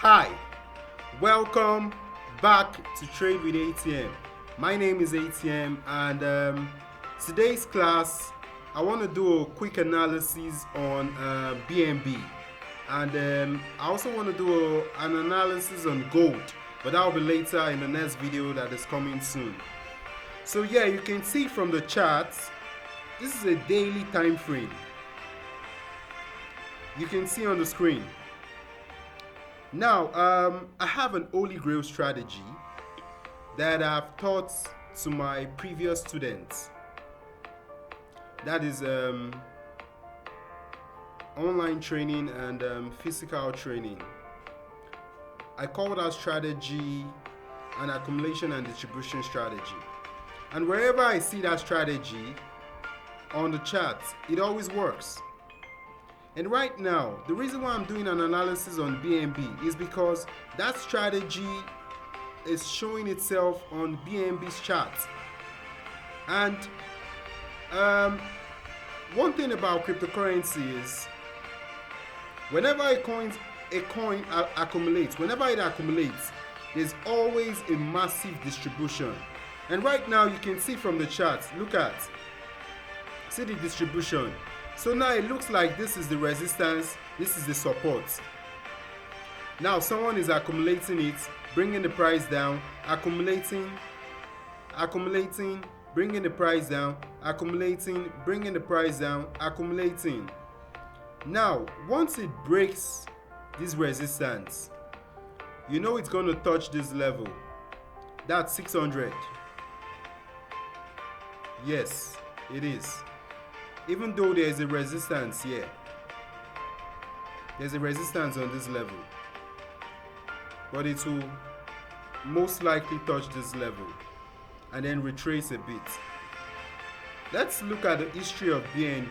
Hi, welcome back to Trade with ATM. My name is ATM, and today's class I want to do a quick analysis on BNB, and I also want to do an analysis on gold, but that will be later in the next video that is coming soon. So yeah, you can see from the charts, this is a daily time frame. You can see on the screen. Now, I have an holy grail strategy that I've taught to my previous students. That is online training and physical training. I call that strategy an accumulation and distribution strategy. And wherever I see that strategy on the chart, it always works. And right now, the reason why I'm doing an analysis on BNB is because that strategy is showing itself on BNB's chart. And one thing about cryptocurrency is whenever a coin accumulates, whenever it accumulates, there's always a massive distribution. And right now you can see from the chart, see the distribution. So now it looks like this is the resistance, this is the support. Now someone is accumulating it, bringing the price down, accumulating, bringing the price down, accumulating, bringing the price down, accumulating. Now, once it breaks this resistance, you know it's going to touch this level. That's 600. Yes, it is. Even though there is a resistance here, there's a resistance on this level, but it will most likely touch this level and then retrace a bit. Let's look at the history of BNB.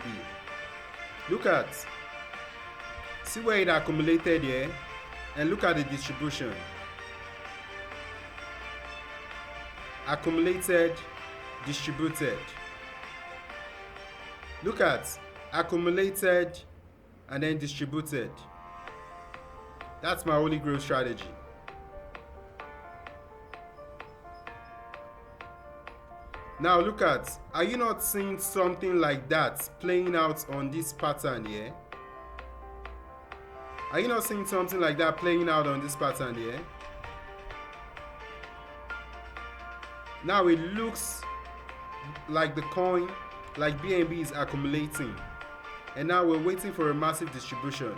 See where it accumulated here, and look at the distribution. Accumulated, distributed. Look at accumulated and then distributed. That's my holy grail strategy. Now look at, are you not seeing something like that playing out on this pattern here? Are you not seeing something like that playing out on this pattern here? Now it looks like the coin, like BNB, is accumulating, and now we're waiting for a massive distribution.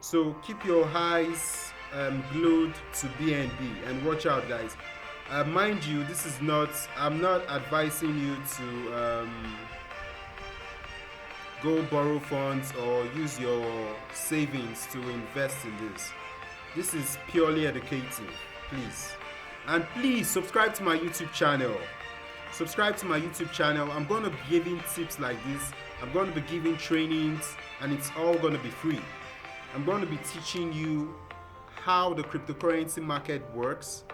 So keep your eyes glued to BNB and watch out, guys. Mind you, this is not, I'm not advising you to go borrow funds or use your savings to invest in this. This is purely educative, please. And please subscribe to my YouTube channel. Subscribe to my YouTube channel. I'm going to be giving tips like this. I'm going to be giving trainings, and it's all going to be free. I'm going to be teaching you how the cryptocurrency market works,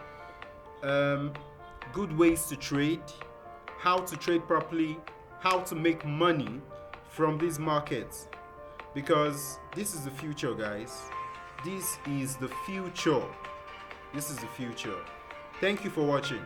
good ways to trade, how to trade properly, how to make money from these markets, because this is the future, guys. This is the future. This is the future. Thank you for watching.